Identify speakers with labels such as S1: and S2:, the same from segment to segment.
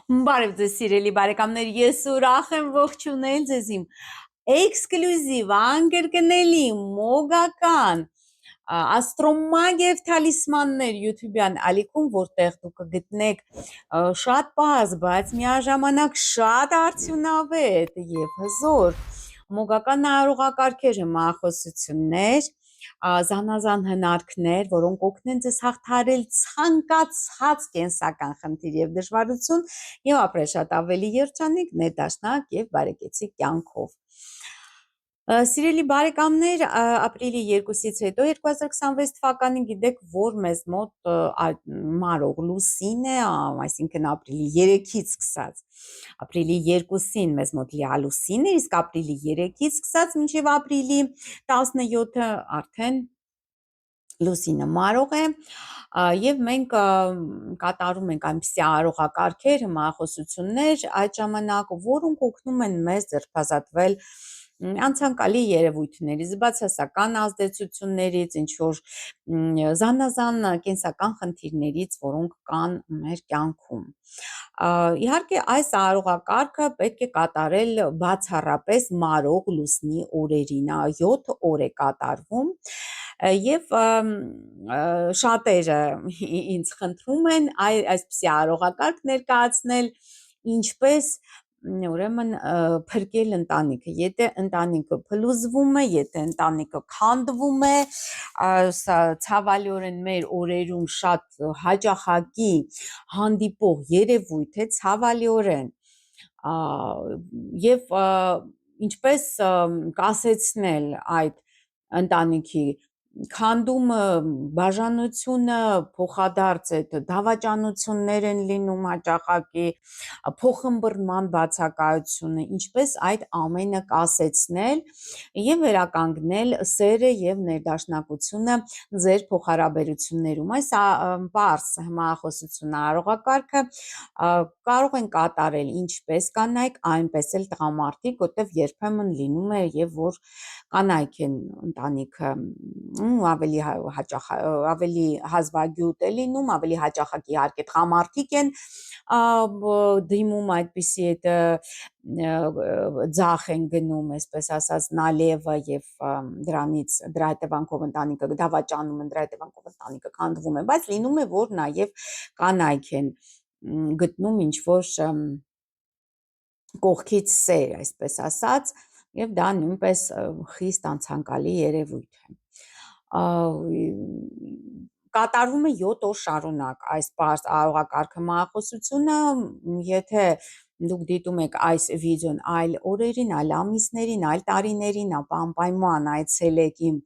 S1: Բարև ձեզ սիրելի բարեկամներ, ես ուրախ եմ ողջունել ձեզ իմ էքսկլյուզիվ անկրկնելի մոգական աստրոմագիվ թալիսմաններ YouTube-յան ալիքում, որտեղ դուք կգտնեք շատ պարզ, բայց միաժամանակ շատ արդյունավետ եւ հզոր մոգական նարողակարգեր հմախոսություններ, զանազան հնարքներ, որոնք օգնեն ձեզ հաղթահարել ցանկացած կենսական խնդիր եւ դժվարություն եւ ապրել շատ ավելի երջանիկ, ներդաշնակ եւ բարեկեցիկ կյանքով։ Սիրելի բարեկամներ, ապրիլի 2-ից հետո 2026 թվականին գիտեք, որ մեզ մոտ մարող լուսին է, այսինքն ապրիլի 3-ից սկսած, ապրիլի 2-ին մեզ մոտ լիալուսին է, իսկ ապրիլի 3-ից սկսած մինչև ապրիլի 17-ը արդեն լուսինը մարող է, եւ մենք կատարում ենք այնպիսի արողակարգեր, հմախոսություններ այդ ժամանակ, որոնք օգնում են մեզ ձերբազատվել անցանկալի երևույթներից, բացասական ազդեցություններից, ինչ որ զանազան կենսական խնդիրներից, որոնք կան մեր կյանքում։ Իհարկե այս արողակարգը պետք է կատարել բացառապես մարող լուսնի օրերին, 7 օր է կատարվում, եւ շատերը ինձ խնդրում են այսպիսի արողակարգ ներկայացնել, ինչպես ուրեմն փրկել ընտանիքը, եթե ընտանիքը փլուզվում է, եթե ընտանիքը քանդվում է, ցավալիորեն մեր օրերում շատ հաճախակի հանդիպող երևույթ է, ցավալիորեն, եւ ինչպես կասեցնել այդ ընտանիքի քանդումը, բաժանությունը, փոխադարձ այդ դավաճանություններ են լինում հաճախակի, փոխըմբռնման բացակայությունը, ինչպես այդ ամենը կասեցնել եւ վերականգնել սերը եւ ներդաշնակությունը ձեր փոխհարաբերություններում։ Այս բարձ հմախոսությունը արողակարգը կարող են կատարել ինչպես կանայք, այնպես էլ տղամարդիկ, որտեղ երբեմն լինում է եւ որ կանայք են ընտանիքը ավելի հաճախ ավելի հազվագյուտ է լինում, ավելի հաճախակի իհարկե տղամարդիկ են դիմում այդպիսի այդ ձախ են գնում, այսպես ասած, նալևը եւ դրա հետևանքով ընտանիքը դավաճանում են, դրա հետևանքով ընտանիքը քանդվում է, բայց լինում է, որ նաեւ կանայք են գտնում ինչ որ կողքից սեր, այսպես ասած, եւ դա նույնպես խիստ անցանկալի երևույթ է։ Կատարվում է 7 օր շարունակ այս բարձ արողակարգը հմախոսությունը, եթե դուք դիտում եք այս վիդեոն այլ օրերին, այլ ամիսներին, այլ տարիներին, ապա անպայման այցելեք իմ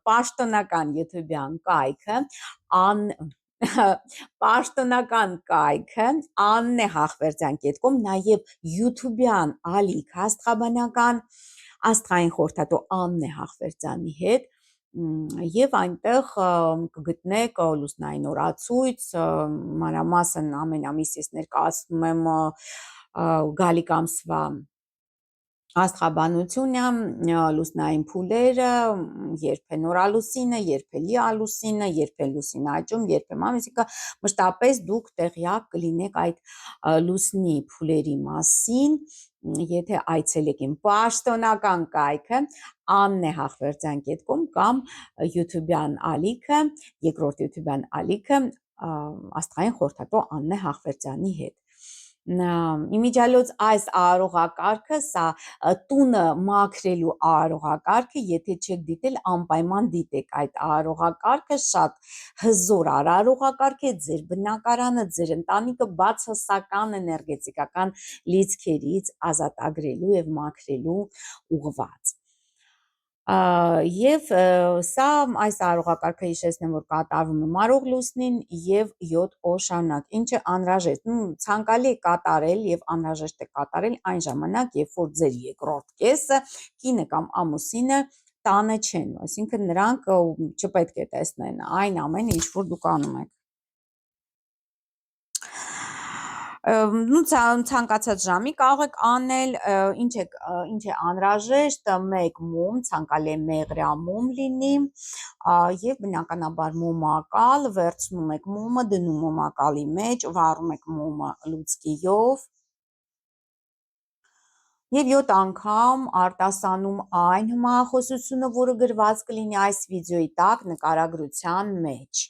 S1: պաշտոնական YouTube-յան կայքը, պաշտոնական կայքը annehachverdian.com, նաև YouTube-յան ալիք աստղաբանական աստղային խորհրդատու Աննե Հախվերդյանի հետ, եւ այնտեղ կգտնեք լուսնային օրացույց, մանրամասն ամեն ամիս ես ներկայացնում եմ գալիք ամսվա աստղաբանությունը, լուսնային փուլերը, երբ է նորալուսինը, երբ է լիալուսինը, երբ է լուսինը աճում, երբ է ամիսիկը, մշտապես դուք տեղյակ կլինեք այդ լուսնի փուլերի մասին, եթե այցելեք իմ պաշտոնական կայքը annehachverdian.com կամ YouTube-յան ալիքը, երկրորդ YouTube-յան ալիքը աստղային խորհրդատու Աննե Հախվերդյանի հետ։ Իմիջիալոց այս արողակարգը, սա տունը մաքրելու արողակարգը, եթե չեք դիտել, անպայման դիտեք այդ արողակարգը, շատ հզոր արարողակարգ է, ձեր բնակարանը, ձեր ընտանիքը բացասական էներգետիկական լիցքերից ազատագրելու եւ մաքրելու ուղղված։ Եվ սա այս արողակարգը հիշեցնեմ, որ կատարվում է մարող լուսնին եւ 7 օր շարունակ, ինչը անհրաժեշտ, ցանկալի է կատարել եւ անհրաժեշտ է կատարել այն ժամանակ, երբ որ ձեր երկրորդ կեսը, կինը կամ ամուսինը տանը չեն, այսինքն նրանք չպետք է տեսնեն այն ամենը, ինչ որ դուք անում եք։ Նու ցանկացած ժամի կարող եք անել, ինչ է անհրաժեշտ, մեկ մոմ, ցանկալի է մեղրամոմ լինի, եւ բնականաբար մոմակալ, վերցնում եք մոմը, դնում մոմակալի մեջ, վառում եք մոմը լուծկիով եւ 7 անգամ արտասանում այն հմայախոսությունը, որը գրված կլինի այս վիդեոյի տակ նկարագրության մեջ։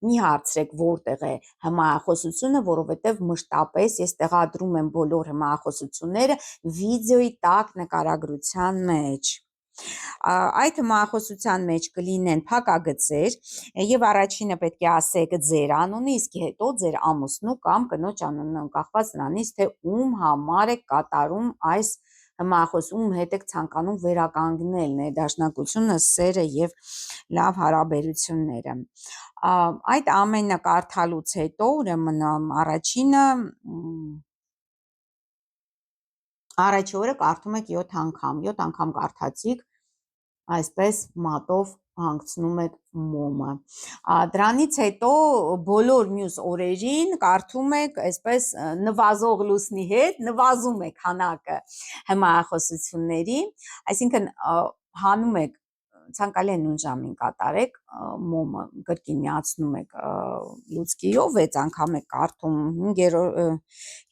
S1: Մի հարցրեք որտեղ է հմայախոսությունը, որովհետև մշտապես ես տեղադրում եմ բոլոր հմայախոսությունները վիդեոյի տակ նկարագրության մեջ։ Այդ հմայախոսության մեջ կլինեն փակագծեր եւ առաջինը պետք է ասեք ձեր անունը, իսկ հետո ձեր ամուսնու կամ կնոջ անունը, կախված նրանից, թե ում համար եք կատարում այս հմայախոսում, հետ եք ցանկանում վերականգնել ներդաշնակությունը, սերը եւ լավ հարաբերությունները։ Այդ ամենը կարդալուց հետո, ուրեմն առաջի օրը կարդում եք 7 անգամ կարդացիք, այսպես մատով հանգցնում եք մոմը։ Դրանից հետո բոլոր մյուս օրերին կարդում եք այսպես նվազող լուսնի հետ, նվազում եք քանակը հմայախոսությունների, այսինքն հանում եք ցանկալի է նույն ժամին կատարեք, մոմը կրկին միացնում եք լուծկիով, 6 անգամ եք կարդում,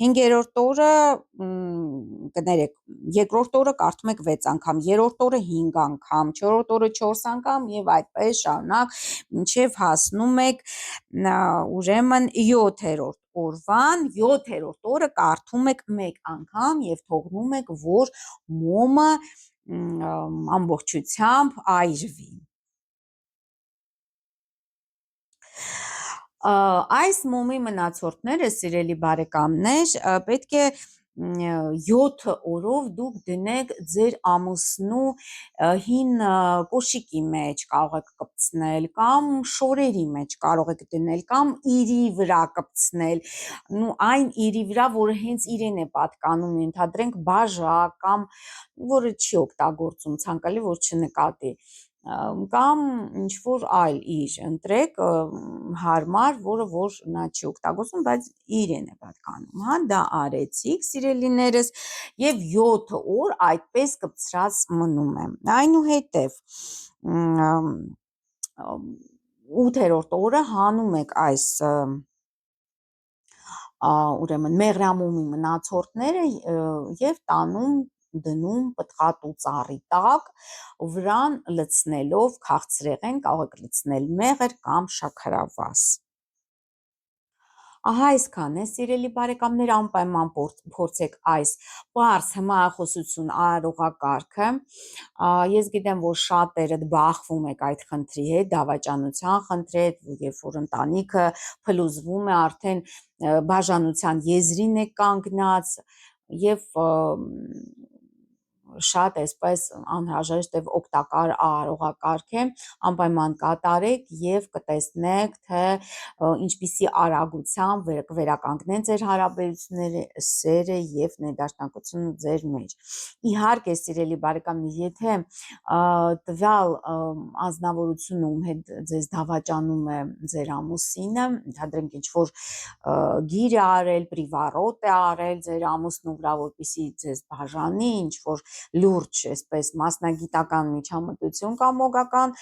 S1: 5-րդ օրը կներեք, երկրորդ օրը կարդում եք 6 անգամ, երրորդ օրը 5 անգամ, 4-րդ օրը 4 անգամ եւ այդպես շարունակ մինչեւ հասնում եք ուրեմն 7-րդ օրվան, 7-րդ օրը կարդում եք 1 անգամ եւ թողնում եք, որ մոմը ամբողջությամբ այրվի։ Այս մոմի մնացորդները, սիրելի բարեկամներ, պետք է 7 օրով դուք դնեք ձեր ամուսնու հին կոշիկի մեջ, կարող եք կպցնել, կամ շորերի մեջ կարող եք դնել, կամ իրի վրա կպցնել, այն իրի վրա, որը հենց իրեն է պատկանում, ենթադրենք բաժակ, կամ որը չի օգտագործում, ցանկալի որ չնկատի, կամ ինչ որ այլ իր ընտրեք հարմար, որը որ նա չի օգտագործում, բայց իրեն է պատկանում, հա, դա արեցիք, սիրելիներս, եւ 7 օր այդպես կպցրած մնում է։ Այնուհետև 8-րդ օրը հանում եք այս ուրեմն մեղրամոմի մնացորդները եւ դնում պտղատու ծառի տակ, վրան լցնելով քաղցրեղեն, կարող եք լցնել մեղր կամ շաքարավազ։ Ահա այսքան է, սիրելի բարեկամներ, անպայման փորձեք այս պարզ հմայախոսություն արարողակարգը։ Ես գիտեմ, որ շատերդ բախվում եք այդ խնդրի հետ, դավաճանության խնդրի հետ, երբ որ ընտանիքը փլուզվում է, արդեն բաժանության եզրին է կանգնած եւ շատ այսպես անհրաժեշտ եւ օգտակար արարողակարգ է, անպայման կատարեք եւ կտեսնեք, թե ինչպիսի արագությամբ վերականգնեն ձեր հարաբերությունները, սերը եւ ներդաշնակությունը ձեր մեջ։ Իհարկե, սիրելի բարեկամներ, եթե տվյալ անձնավորությունը, ում հետ ձեզ դավաճանում է ձեր ամուսինը, ընդհանրենք ինչ որ գիր է արել, պրիվարոտ է արել ձեր ամուսնու վրա, որպեսզի ձեզ բաժանի, ինչ որ լուրջ, այսպես մասնագիտական միջամտություն կամ մոգական,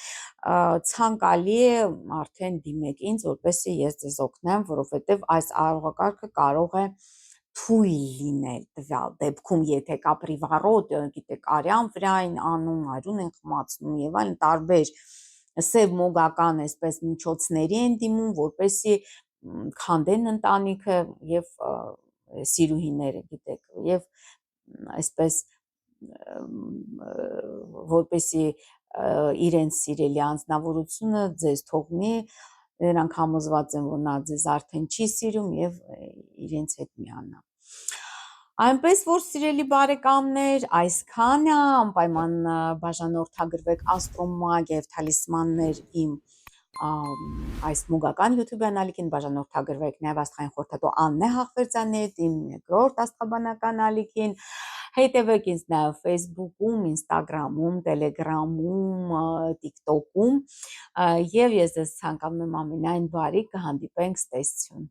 S1: ցանկալի է արդեն դիմեք ինձ, որպեսզի ես ձեզ օգնեմ, որովհետև այս արարողակարգը կարող է թույլ լինել տվյալ դեպքում, եթե կա պրիվարոտ, գիտեք, արյան վրային անում, արյուն են խմացնում եւ այլն, տարբեր սև մոգական այսպես միջոցների են դիմում, որպեսզի քանդեն ընտանիքը եւ սիրուհիները, գիտեք, եւ այսպես որպեսի իրենց սիրելի անձնավորությունը ձեզ թողնի, նրանք համոզված են, որ նա ձեզ արդեն չի սիրում եւ իրենց հետ միանա։ Այնպես որ սիրելի բարեկամներ, այսքան է, անպայման բաժանորդագրվեք Աստրոմագ եւ Թալիսմաններ իմ այս մոգական YouTube անալիքին, բաժանորդագրվեք նաև աստղային խորհրդատու Աննե Հախվերդյանի հետ իմ երկրորդ աստղաբանական ալիքին, հետևեք ինձ նաև Facebook-ում, Instagram-ում, Telegram-ում, TikTok-ում եւ ես ձեզ ցանկանում եմ ամենայն բարի, կհանդիպենք, ստեսություն։